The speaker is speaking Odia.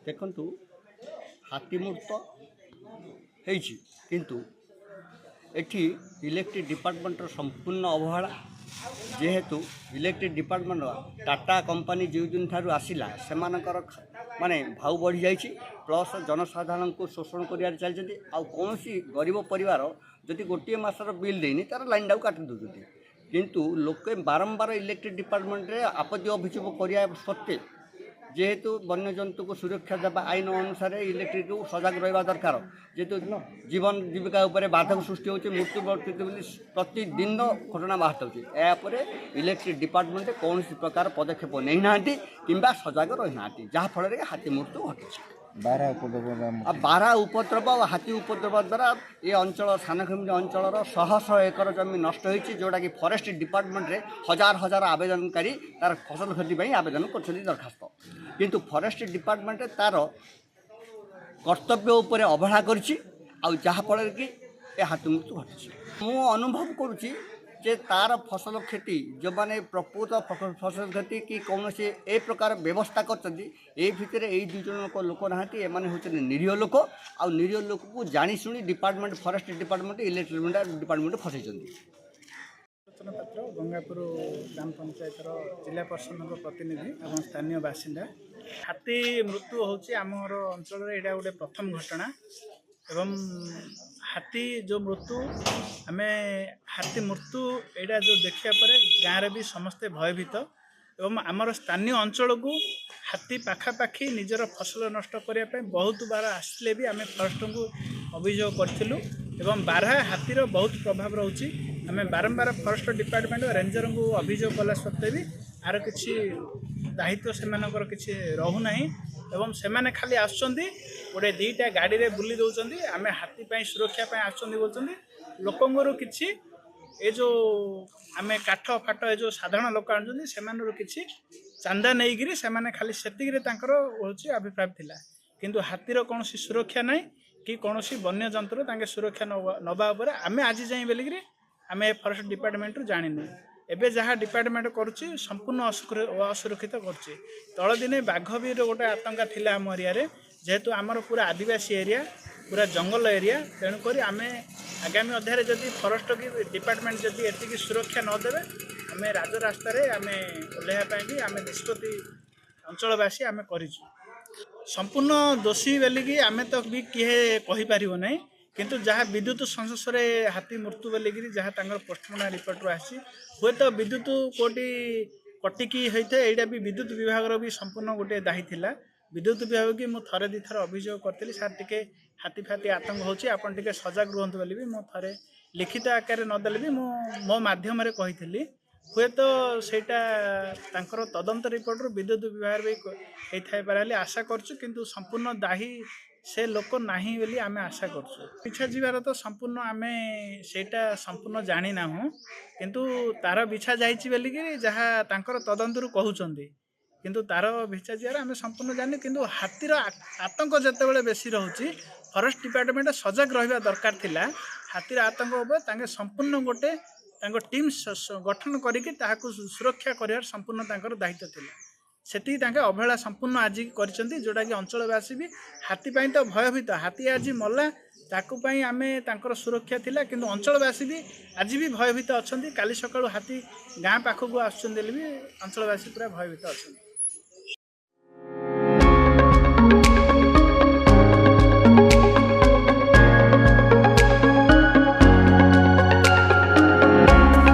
ଦେଖନ୍ତୁ ହାତୀ ମୃତ ହେଇଛି, କିନ୍ତୁ ଏଠି ଇଲେକ୍ଟ୍ରିକ୍ ଡିପାର୍ଟମେଣ୍ଟର ସମ୍ପୂର୍ଣ୍ଣ ଅବହେଳା। ଯେହେତୁ ଇଲେକ୍ଟ୍ରିକ୍ ଡିପାର୍ଟମେଣ୍ଟ ଟାଟା କମ୍ପାନୀ ଯେଉଁଦିନ ଠାରୁ ଆସିଲା ସେମାନଙ୍କର ମାନେ ଭାଉ ବଢ଼ିଯାଇଛି, ପ୍ଲସ୍ ଜନସାଧାରଣଙ୍କୁ ଶୋଷଣ କରିବାରେ ଚାଲିଛନ୍ତି। ଆଉ କୌଣସି ଗରିବ ପରିବାର ଯଦି ଗୋଟିଏ ମାସର ବିଲ୍ ଦେଇନି ତାର ଲାଇନ୍ଟାକୁ କାଟି ଦେଉଛନ୍ତି। କିନ୍ତୁ ଲୋକେ ବାରମ୍ବାର ଇଲେକ୍ଟ୍ରିକ୍ ଡିପାର୍ଟମେଣ୍ଟରେ ଆପତ୍ତି ଅଭିଯୋଗ କରିବା ସତ୍ତ୍ୱେ ଯେହେତୁ ବନ୍ୟଜନ୍ତୁଙ୍କୁ ସୁରକ୍ଷା ଦେବା ଆଇନ ଅନୁସାରେ ଇଲେକ୍ଟ୍ରିକୁ ସଜାଗ ରହିବା ଦରକାର। ଯେହେତୁ ଜୀବନ ଜୀବିକା ଉପରେ ବାଧକ ସୃଷ୍ଟି ହେଉଛି, ମୃତ୍ୟୁ ବୋଲି ପ୍ରତିଦିନ ଘଟଣା ବାହାରୁଛି। ଏହାପରେ ଇଲେକ୍ଟ୍ରିକ୍ ଡିପାର୍ଟମେଣ୍ଟ କୌଣସି ପ୍ରକାର ପଦକ୍ଷେପ ନେଇନାହାନ୍ତି କିମ୍ବା ସଜାଗ ରହିନାହାନ୍ତି, ଯାହାଫଳରେ ହାତୀ ମୃତ୍ୟୁ ଘଟିଛି। ବାରହା ଉପଦ୍ରବ ଆଉ ହାତୀ ଉପଦ୍ରବ ଦ୍ୱାରା ଏ ଅଞ୍ଚଳ ସାନଖେମୁଣ୍ଡି ଅଞ୍ଚଳର ଶହ ଶହ ଏକର ଜମି ନଷ୍ଟ ହୋଇଛି, ଯେଉଁଟାକି ଫରେଷ୍ଟ ଡିପାର୍ଟମେଣ୍ଟରେ ହଜାର ହଜାର ଆବେଦନକାରୀ ତା'ର ଫସଲ କ୍ଷତି ପାଇଁ ଆବେଦନ କରୁଛନ୍ତି ଦରଖାସ୍ତ। କିନ୍ତୁ ଫରେଷ୍ଟ ଡିପାର୍ଟମେଣ୍ଟ ତା'ର କର୍ତ୍ତବ୍ୟ ଉପରେ ଅବହେଳା କରିଛି, ଆଉ ଯାହାଫଳରେ କି ଏ ହାତୀ ମୃତ୍ୟୁ ଘଟିଛି। ମୁଁ ଅନୁଭବ କରୁଛି ଯେ ତା'ର ଫସଲ କ୍ଷତି ଯେଉଁମାନେ ପ୍ରକୃତ ଫସଲ କ୍ଷତି କି କୌଣସି ଏ ପ୍ରକାର ବ୍ୟବସ୍ଥା କରିଛନ୍ତି, ଏଇ ଭିତରେ ଏଇ ଦୁଇ ଜଣ ଲୋକ ନାହାନ୍ତି। ଏମାନେ ହେଉଛନ୍ତି ନିରୀହ ଲୋକ, ଆଉ ନିରୀହ ଲୋକକୁ ଜାଣିଶୁଣି department forest department electric department ଫସାଇଛନ୍ତି। ଆଲୋଚନା ପାତ୍ର ଗଙ୍ଗାପୁର ଗ୍ରାମ ପଞ୍ଚାୟତର ଜିଲ୍ଲା ପରିଷଦଙ୍କ ପ୍ରତିନିଧି ଏବଂ ସ୍ଥାନୀୟ ବାସିନ୍ଦା। ହାତୀ ମୃତ୍ୟୁ ହେଉଛି ଆମର ଅଞ୍ଚଳରେ ଏଇଟା ଗୋଟେ ପ୍ରଥମ ଘଟଣା ଏବଂ ହାତୀ ଯେଉଁ ମୃତ୍ୟୁ ଆମେ ହାତୀ ମୃତ୍ୟୁ ଏଇଟା ଯେଉଁ ଦେଖିବା ପରେ ଗାଁରେ ବି ସମସ୍ତେ ଭୟଭୀତ ଏବଂ ଆମର ସ୍ଥାନୀୟ ଅଞ୍ଚଳକୁ ହାତୀ ପାଖାପାଖି ନିଜର ଫସଲ ନଷ୍ଟ କରିବା ପାଇଁ ବହୁତ ବାର ଆସିଲେ ବି ଆମେ ଫରେଷ୍ଟଙ୍କୁ ଅଭିଯୋଗ କରିଥିଲୁ ଏବଂ ବାରହା ହାତୀର ବହୁତ ପ୍ରଭାବ ରହୁଛି। ଆମେ ବାରମ୍ବାର ଫରେଷ୍ଟ ଡିପାର୍ଟମେଣ୍ଟ ରେଞ୍ଜରଙ୍କୁ ଅଭିଯୋଗ କଲା ସତ୍ତ୍ୱେ ବି ଆର କିଛି ଦାୟିତ୍ୱ ସେମାନଙ୍କର କିଛି ରହୁନାହିଁ ଏବଂ ସେମାନେ ଖାଲି ଆସୁଛନ୍ତି ଗୋଟେ ଦୁଇଟା ଗାଡ଼ିରେ ବୁଲି ଦେଉଛନ୍ତି, ଆମେ ହାତୀ ପାଇଁ ସୁରକ୍ଷା ପାଇଁ ଆସୁଛନ୍ତି କହୁଛନ୍ତି। ଲୋକଙ୍କର କିଛି ଏ ଯେଉଁ ଆମେ କାଠ ଫାଟ ଏ ଯେଉଁ ସାଧାରଣ ଲୋକ ଆଣୁଛନ୍ତି ସେମାନଙ୍କର କିଛି ଚାନ୍ଦା ନେଇକିରି ସେମାନେ ଖାଲି ସେତିକିରେ ତାଙ୍କର ହେଉଛି ଅଭିପ୍ରାୟ ଥିଲା, କିନ୍ତୁ ହାତୀର କୌଣସି ସୁରକ୍ଷା ନାହିଁ କି କୌଣସି ବନ୍ୟଜନ୍ତୁର ତାଙ୍କେ ସୁରକ୍ଷା ନେବା ଉପରେ ଆମେ ଆଜି ଯାଇ ବୋଲିକିରି ଆମେ ଫରେଷ୍ଟ ଡିପାର୍ଟମେଣ୍ଟରୁ ଜାଣିନୁ। ଏବେ ଯାହା ଡିପାର୍ଟମେଣ୍ଟ କରୁଛି ସମ୍ପୂର୍ଣ୍ଣ ଅସୁରକ୍ଷିତ କରୁଛି। ତଳଦିନେ ବାଘ ବି ଗୋଟେ ଆତଙ୍କା ଥିଲା ଆମ ଏରିଆରେ, ଯେହେତୁ ଆମର ପୁରା ଆଦିବାସୀ ଏରିଆ, ପୁରା ଜଙ୍ଗଲ ଏରିଆ, ତେଣୁକରି ଆମେ ଆଗାମୀ ଅଧ୍ୟାୟରେ ଯଦି ଫରେଷ୍ଟ କି ଡିପାର୍ଟମେଣ୍ଟ ଯଦି ଏତିକି ସୁରକ୍ଷା ନ ଦେବେ ଆମେ ରାଜରାସ୍ତାରେ ଆମେ ଓହ୍ଲାଇବା ପାଇଁ ବି ଆମେ ନିଷ୍ପତ୍ତି ଅଞ୍ଚଳବାସୀ ଆମେ କରିଛୁ। ସମ୍ପୂର୍ଣ୍ଣ ଦୋଷୀ ବୋଲିକି ଆମେ ତ ବି କିଏ କହିପାରିବ ନାହିଁ, କିନ୍ତୁ ଯାହା ବିଦ୍ୟୁତ ସଂସ୍ପର୍ଶରେ ହାତୀ ମୃତ୍ୟୁ ବୋଲିକିରି ଯାହା ତାଙ୍କର ପୋଷ୍ଟମର୍ଟମ ରିପୋର୍ଟରୁ ଆସିଛି, ହୁଏତ ବିଦ୍ୟୁତ କେଉଁଠି କଟିକି ହୋଇଥାଏ, ଏଇଟା ବି ବିଦ୍ୟୁତ ବିଭାଗର ବି ସମ୍ପୂର୍ଣ୍ଣ ଗୋଟିଏ ଦାୟୀ ଥିଲା। ବିଦ୍ୟୁତ ବିଭାଗ କି ମୁଁ ଥରେ ଦୁଇ ଥର ଅଭିଯୋଗ କରିଥିଲି, ସାର୍ ଟିକେ ହାତୀ ଫାତୀ ଆତଙ୍କ ହେଉଛି, ଆପଣ ଟିକେ ସଜାଗ ରୁହନ୍ତୁ ବୋଲି ବି ମୁଁ ଥରେ ଲିଖିତ ଆକାରରେ ନଦେଲେ ବି ମୁଁ ମୋ ମାଧ୍ୟମରେ କହିଥିଲି। ହୁଏତ ସେଇଟା ତାଙ୍କର ତଦନ୍ତ ରିପୋର୍ଟରୁ ବିଦ୍ୟୁତ ବିଭାଗ ବି ହେଇଥାଇପାରେ ବୋଲି ଆଶା କରୁଛୁ, କିନ୍ତୁ ସମ୍ପୂର୍ଣ୍ଣ ଦାୟୀ ସେ ଲୋକ ନାହିଁ ବୋଲି ଆମେ ଆଶା କରୁଛୁ। ବିଛା ଯିବାର ତ ସମ୍ପୂର୍ଣ୍ଣ ଆମେ ସେଇଟା ସମ୍ପୂର୍ଣ୍ଣ ଜାଣିନାହୁଁ, କିନ୍ତୁ ତାର ବିଛା ଯାଇଛି ବୋଲିକି ଯାହା ତାଙ୍କର ତଦନ୍ତରୁ କହୁଛନ୍ତି, କିନ୍ତୁ ତାର ବିଛା ଯିବାର ଆମେ ସମ୍ପୂର୍ଣ୍ଣ ଜାଣିନୁ। କିନ୍ତୁ ହାତୀର ଆତଙ୍କ ଯେତେବେଳେ ବେଶୀ ରହୁଛି ଫରେଷ୍ଟ ଡିପାର୍ଟମେଣ୍ଟ ସଜାଗ ରହିବା ଦରକାର ଥିଲା। ହାତୀର ଆତଙ୍କ ଉପରେ ତାଙ୍କେ ସମ୍ପୂର୍ଣ୍ଣ ଗୋଟେ ତାଙ୍କ ଟିମ୍ ଗଠନ କରିକି ତାହାକୁ ସୁରକ୍ଷା କରିବାର ସମ୍ପୂର୍ଣ୍ଣ ତାଙ୍କର ଦାୟିତ୍ୱ ଥିଲା। ସେତିକି ତାଙ୍କେ ଅବହେଳା ସମ୍ପୂର୍ଣ୍ଣ ଆଜି କରିଛନ୍ତି, ଯେଉଁଟାକି ଅଞ୍ଚଳବାସୀ ବି ହାତୀ ପାଇଁ ତ ଭୟଭୀତ। ହାତୀ ଆଜି ମଲା ତାକୁ ପାଇଁ ଆମେ ତାଙ୍କର ସୁରକ୍ଷା ଥିଲା, କିନ୍ତୁ ଅଞ୍ଚଳବାସୀ ବି ଆଜି ବି ଭୟଭୀତ ଅଛନ୍ତି। କାଲି ସକାଳୁ ହାତୀ ଗାଁ ପାଖକୁ ଆସୁଛନ୍ତି ବୋଲି ବି ଅଞ୍ଚଳବାସୀ ପୁରା ଭୟଭୀତ ଅଛନ୍ତି।